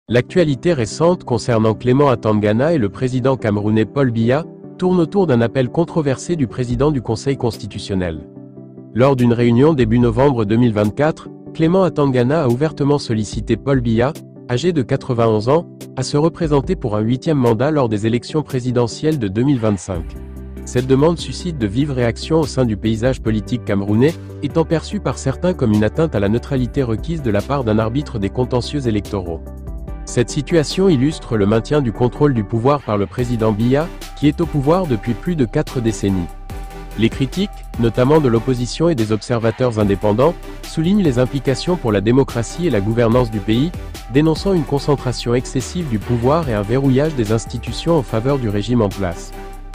L'actualité récente concernant Clément Atangana et le président camerounais Paul Biya tourne autour d'un appel controversé du président du Conseil constitutionnel. Lors d'une réunion début novembre 2024, Clément Atangana a ouvertement sollicité Paul Biya, âgé de 91 ans, à se représenter pour un 8e mandat lors des élections présidentielles de 2025. Cette demande suscite de vives réactions au sein du paysage politique camerounais, étant perçue par certains comme une atteinte à la neutralité requise de la part d'un arbitre des contentieux électoraux. Cette situation illustre le maintien du contrôle du pouvoir par le président Biya, qui est au pouvoir depuis plus de 4 décennies. Les critiques, notamment de l'opposition et des observateurs indépendants, soulignent les implications pour la démocratie et la gouvernance du pays, dénonçant une concentration excessive du pouvoir et un verrouillage des institutions en faveur du régime en place.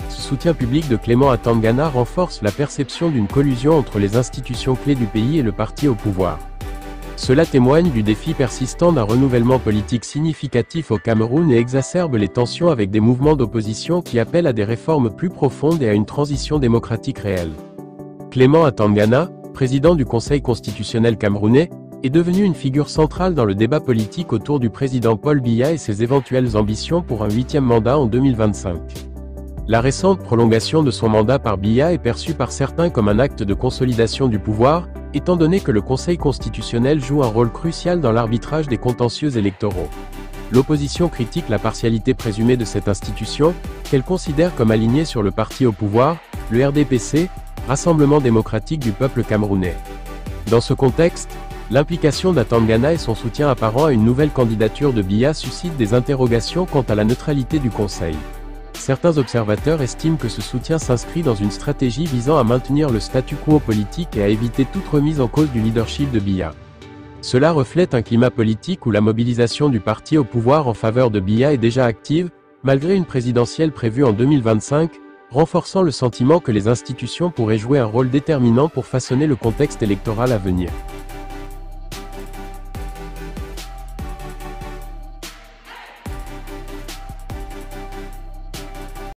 Ce soutien public de Clément Atangana renforce la perception d'une collusion entre les institutions clés du pays et le parti au pouvoir. Cela témoigne du défi persistant d'un renouvellement politique significatif au Cameroun et exacerbe les tensions avec des mouvements d'opposition qui appellent à des réformes plus profondes et à une transition démocratique réelle. Clément Atangana, président du Conseil constitutionnel camerounais, est devenu une figure centrale dans le débat politique autour du président Paul Biya et ses éventuelles ambitions pour un 8e mandat en 2025. La récente prolongation de son mandat par Biya est perçue par certains comme un acte de consolidation du pouvoir, étant donné que le Conseil constitutionnel joue un rôle crucial dans l'arbitrage des contentieux électoraux. L'opposition critique la partialité présumée de cette institution, qu'elle considère comme alignée sur le parti au pouvoir, le RDPC, Rassemblement démocratique du peuple camerounais. Dans ce contexte, l'implication d'Atangana et son soutien apparent à une nouvelle candidature de Biya suscitent des interrogations quant à la neutralité du Conseil. Certains observateurs estiment que ce soutien s'inscrit dans une stratégie visant à maintenir le statu quo politique et à éviter toute remise en cause du leadership de Biya. Cela reflète un climat politique où la mobilisation du parti au pouvoir en faveur de Biya est déjà active, malgré une présidentielle prévue en 2025, renforçant le sentiment que les institutions pourraient jouer un rôle déterminant pour façonner le contexte électoral à venir.